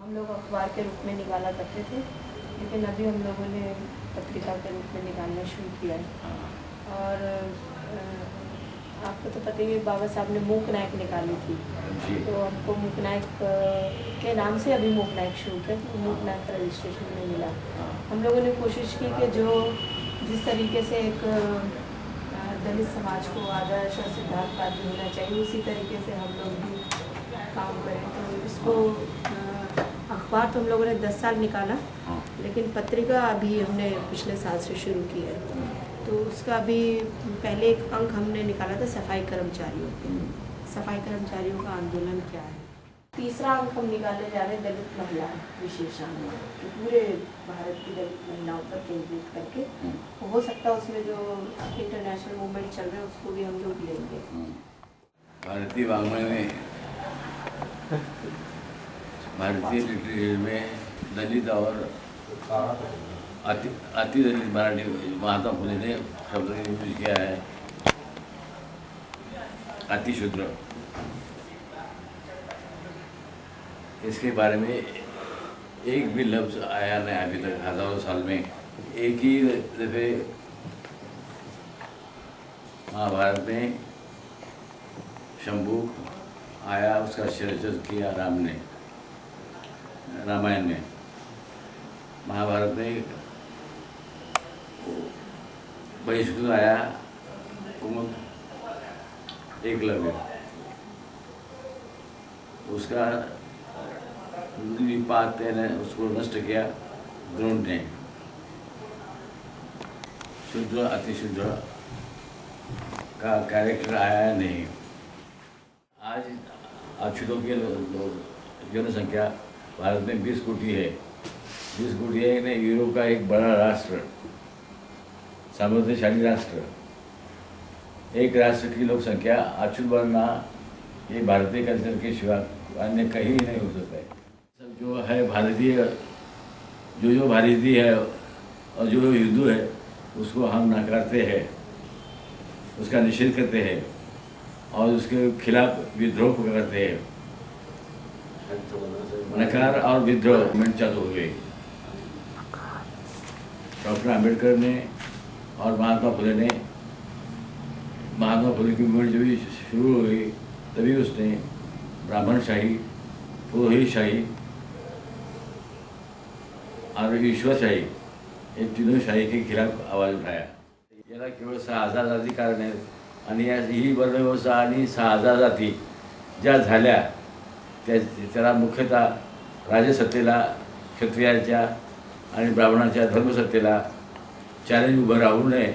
हम लोग अखबार के रूप में निकाला करते थे, लेकिन अभी हम लोगों ने पत्रिका के रूप में निकालना शुरू किया है। और आपको तो पता ही है, बाबा साहब ने मूक नायक निकाली थी, तो हमको मूक नायक के नाम से अभी मूक नायक शुरू किया, तो मूक नायक का रजिस्ट्रेशन नहीं मिला। हम लोगों ने कोशिश की कि जो जिस तरीके से एक दलित समाज को आदर्श और सिद्धांतवादी होना चाहिए, उसी तरीके से हम लोग भी काम करें। तो इसको अखबार तो हम लोगों ने 10 साल निकाला, लेकिन पत्रिका अभी हमने पिछले साल से शुरू की है। तो उसका अभी पहले एक अंक हमने निकाला था सफाई कर्मचारियों के, सफाई कर्मचारियों का आंदोलन क्या है। तीसरा अंक हम निकालने जा रहे हैं दलित महिला विशेषण, पूरे भारत की दलित महिलाओं पर केंद्रित करके। हो सकता है उसमें जो इंटरनेशनल मूवमेंट चल रहे हैं उसको भी हम लोग लेंगे। भारतीय वाङ्मय में, भारतीय लिटरेचर में दलित और अति दलित मराठी महात्मा फुले ने शब्द यूज किया है। अतिशूद्र, इसके बारे में एक भी लफ्ज़ आया नहीं अभी तक, हज़ारों साल में। एक ही दफ़े महाभारत में शंभू आया, उसका शिरच्छेद किया राम ने रामायण में। महाभारत में बहिष्कृत आया कुमुद एकलव्य, उसका निपात ने उसको नष्ट किया द्रोण ने। शुद्र अतिशुद्र का कैरेक्टर आया नहीं। आज अछूतों की जनसंख्या भारत में 20 कोटि है। 20 कोटि है ने यूरोप का एक बड़ा राष्ट्र, समृद्धशाली राष्ट्र। एक राष्ट्र की लोक संख्या अछूत बनना ये भारतीय कल्चर के सिवा अन्य कहीं नहीं हो सकता है। सब जो है भारतीय, जो भारतीय है और जो हिंदू है उसको हम नकारते हैं, उसका निषेध करते हैं और उसके खिलाफ विद्रोह करते हैं। नकार और विद्रोह मूवमेंट चालू हुए। डॉक्टर आम्बेडकर ने और महात्मा फुले ने, महात्मा फुले की मूवमेंट जब भी शुरू हुई तभी उसने ब्राह्मणशाही, पुरोहितशाही और ईश्वरशाही, ये तीनों शाही के खिलाफ आवाज उठाया। याला केवळ 6,000 जाती कारण आहेत आणि ही वर्णव्यवस्था आणि 6,000 जाती ज्या झाल्या त्याला मुख्यतः राजसत्तेला, क्षत्रियांच्या आणि ब्राह्मणांच्या धर्मसत्तेला चॅलेंज उभं राहू नये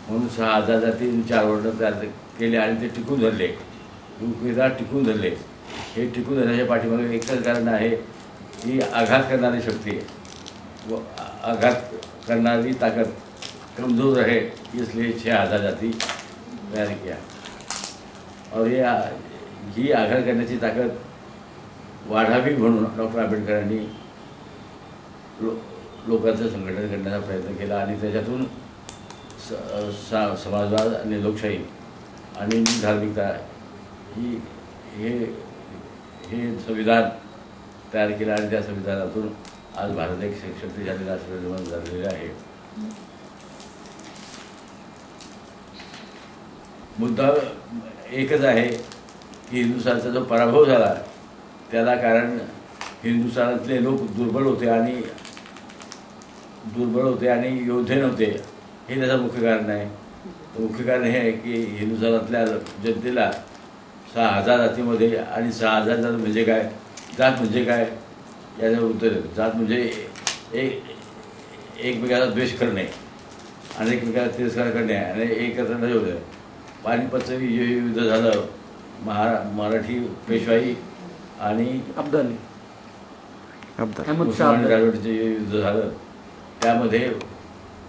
म्हणून 6,000 जाती 4 वर्ण तयार केले आणि ते टिकून धरले, मुख्यतः टिकून धरले। हे टिकून धरण्याच्या पाठीमागे एकच कारण आहे की आघात करणारी शक्ती वो आघात करनारी ताकत कमज़ोर रहे, इसलिए 6,000 जाति तैयार किया। और ही आघात करण्याची ताकद वाढावी म्हणून डॉक्टर आंबेडकरांनी लोकांचं संघटन करण्याचा प्रयत्न केला आणि त्याच्यातून समाजवाद आणि लोकशाही आणि धार्मिकता हे संविधान तयार केलं आणि त्या संविधानातून आज भारत एक शक्तिशाली राष्ट्र निर्माण झालेले आहे। मुद्दा एकच आहे की हिंदुस्थानचा जो पराभव झाला त्याला कारण हिंदुस्थानातले लोक दुर्बल होते आणि योद्धे नव्हते, हे त्याचं मुख्य कारण आहे। मुख्य कारण हे आहे की हिंदुस्थानातल्या जनतेला 6,000 जातीमध्ये आणि 6,000 जात म्हणजे काय, जात म्हणजे काय याचं उत्तर। जात म्हणजे एकमेकाचा द्वेष करणे आणि एकमेकाचा तिरस्कार करणे आणि एकत्र न होतं। पानिपतचं जे युद्ध झालं, मराठी पेशवाई आणि मुसलमान राजवटीचं जे युद्ध झालं त्यामध्ये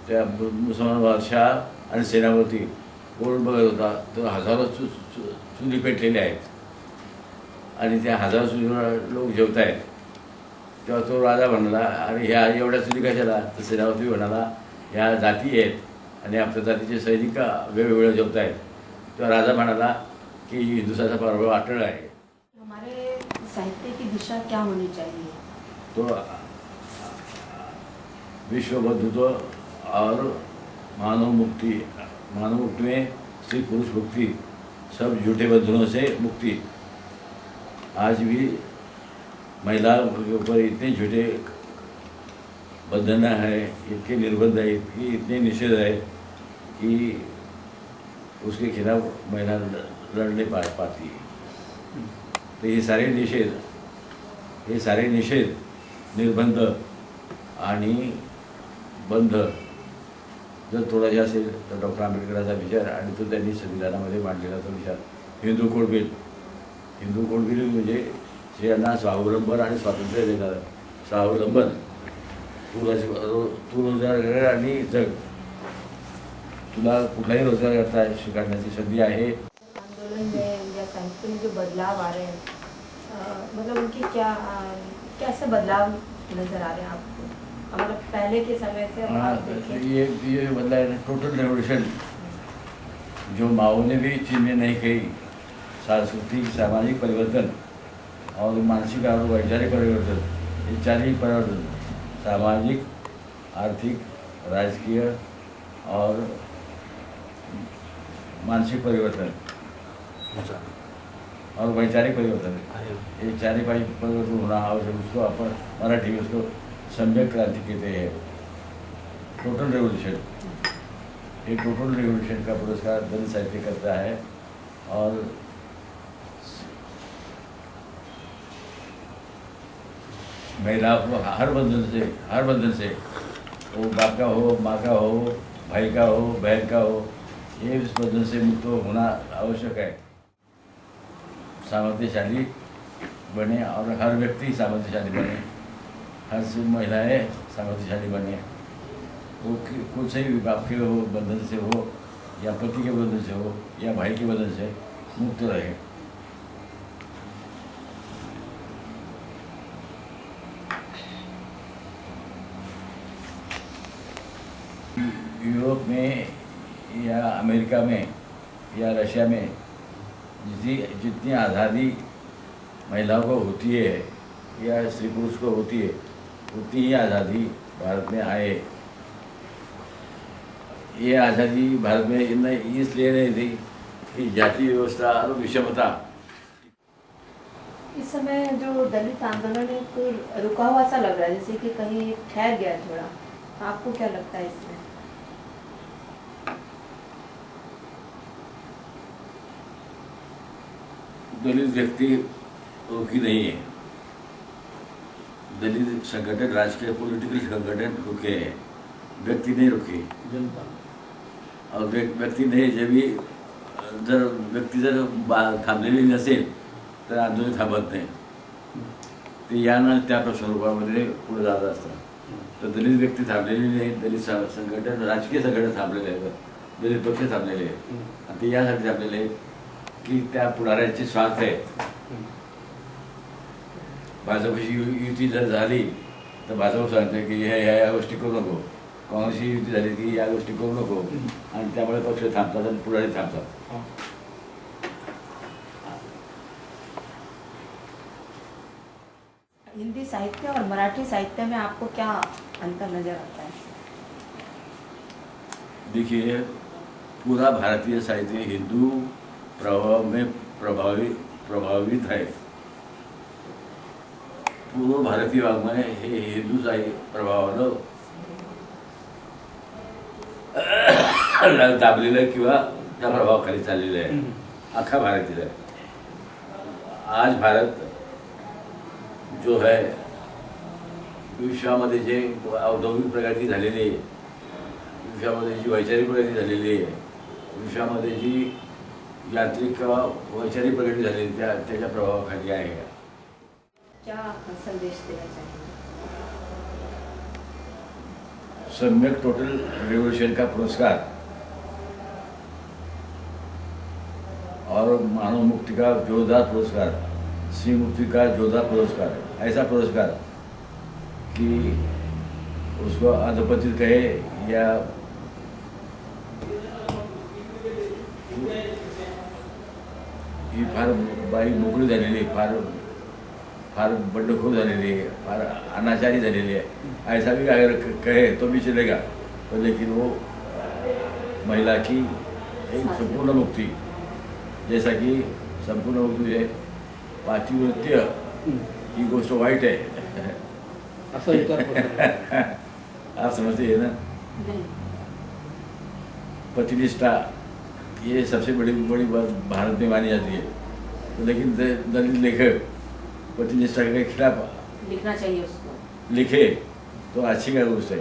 त्या मुसलमान बादशाह आणि सेनापती कोण बघत होता तर हजारो चुली पेटलेल्या आहेत आणि त्या हजारो चुलीवर लोक जेवत आहेत। तेव्हा तो राजा म्हणाला, अरे ह्या एवढ्या चुली कशाला? तर सेनापती म्हणाला, ह्या जाती आहेत आणि आपल्या जातीचे सैनिक वेगवेगळे जेवत आहेत। तेव्हा राजा म्हणाला की हिंदुस्थानचा पराभव अटळ आहे। हमारे साहित्य की दिशा क्या होनी चाहिए? तो विश्व बंधुत्व और मानव मुक्ति में स्त्री पुरुष मुक्ति, सब झूठे बंधनों से मुक्ति। आज भी महिलाओं के ऊपर इतने झूठे बंधन है, इतने निर्बंध है, इतने निषेध है कि उसके खिलाफ महिला लड़ नहीं पाती है। तो ये सारे निषेध निर्बंध आणि बंध जर तोडायचे असेल तर डॉक्टर आंबेडकरांचा विचार आणि तो त्यांनी संविधानामध्ये मांडलेला तो विचार हिंदू कोड बिल म्हणजे स्त्रियांना स्वावलंबन आणि स्वातंत्र्य देणारं स्वावलंबन, तू रोजगार कर आणि जग, तुला कुठलाही रोजगार करता स्वीकारण्याची संधी आहे। आंदोलन में या साहित्य में जो बदलाव आ रहे हैं, मतलब उनकी कैसे बदलाव नजर आ रहे हैं आपको? मतलब पहले के समय से अब आप देखें। ये बदला है टोटल रेवोल्यूशन, जो माओ ने भी चीन में नहीं कही। सांस्कृतिक सामाजिक परिवर्तन और मानसिक और वैचारिक परिवर्तन, ये चार परिवर्तन, सामाजिक, आर्थिक, राजकीय और मानसिक परिवर्तन और वैचारिक परिवर्तन, ये चार परिवर्तन होना आवश्यक। उसको अपन मराठी में उसको सम्यक क्रांति कहते हैं, टोटल रेवोल्यूशन। ये टोटल रेवोल्यूशन का पुरस्कार दलित साहित्य करता है। और महिला को हर बंधन से वो बाप का हो, माँ का हो, भाई का हो, बहन का हो, ये इस बंधन से मुक्त होना आवश्यक है। सामर्थ्यशाली बने और हर व्यक्ति सामर्थ्यशाली बने, हर महिलाएं सामर्थ्यशाली बने। वो कौन से भी बाप के हो बंधन से हो, या पति के बंधन से हो, या भाई के बंधन से मुक्त रहे। यूरोप में या अमेरिका में या रशिया में जितनी आज़ादी महिलाओं को होती है या स्त्री पुरुष को होती है, उतनी ही आज़ादी भारत में आए। ये आज़ादी भारत में इसलिए नहीं थी कि जाति व्यवस्था और विषमता। इस समय जो दलित आंदोलन है तो रुका हुआ सा लग रहा है, जैसे कि कहीं ठहर गया थोड़ा। आपको क्या लगता है इसमें? दलित व्यक्ति रुकी नहीं है, दलित संगठन, राजकीय पॉलिटिकल संगठन रुके हैं, व्यक्ती नाही रुके। जनता और व्यक्ती नाही, जर व्यक्ती जर थांबलेली नसेल तर आंदोलन थांबत नाही, ते यानं त्या स्वरूपामध्ये पुढे जात असतात। तर दलित व्यक्ती थांबलेली नाही, दलित संघटन, राजकीय संघटन थांबलेले आहेत, दलित पक्ष थांबलेले आहेत। आणि ते यासाठी थांबलेले आहेत की त्या पुढाऱ्यांचे स्वार्थ आहेत। भाजपशी युती जर झाली तर भाजप सांगते की ह्या गोष्टी करू नको, काँग्रेसची युती झाली की या गोष्टी करू नको, आणि त्यामुळे पक्ष थांबतात आणि पुढारी थांबतात। हिंदी साहित्य और मराठी साहित्य में आपको क्या अंतर नजर आता है? देखिए, पूरा भारतीय साहित्य हिंदू प्रभाव में प्रभावित है। पूर्ण भारतीय वाङ्मय हे हिंदू प्रभावानं दाबलेलं आहे किंवा त्या प्रभावाखाली चाललेलं आहे, अख्खा भारतीय आहे। आज भारत जो है विश्वामध्ये जे औद्योगिक प्रगती झालेली आहे, विश्वामध्ये जी वैचारिक प्रगती झालेली आहे, विश्वामध्ये जी यांत्रिक वैचारिक प्रगती झालेली त्याच्या प्रभावाखाली आहे। क्या संदेश देना चाहिए? सम्यक टोटल रेवोल्यूशन का पुरस्कार और मानव मुक्ति का जोरदार पुरस्कार, स्त्री मुक्ति का जोरदार पुरस्कार, ऐसा पुरस्कार कि उसको अधपतित कहे या ही फार बाई मोकळी झालेली, फार फार बंडखोर झालेली आहे, फार अनाचारी झालेली है, ऐसा भी अगर कहे तो भी चलेगा, तो लेकिन वो महिला की एक संपूर्ण मुक्ति, जैसा कि संपूर्ण मुक्ती है पातिवृत्य ही गोष्ट वाईट है असा विचार करतो. आप समझते हैं ना. बिल्कुल. पतिनिष्ठा ये सबसे बड़ी बड़ी बात भारत में मानी जाती है, तो लेकिन दलित लेखक पतिनिष्ठा के खिलाफ लिखना चाहिए उसको. लिखे तो अच्छी क्या गोष्ट है.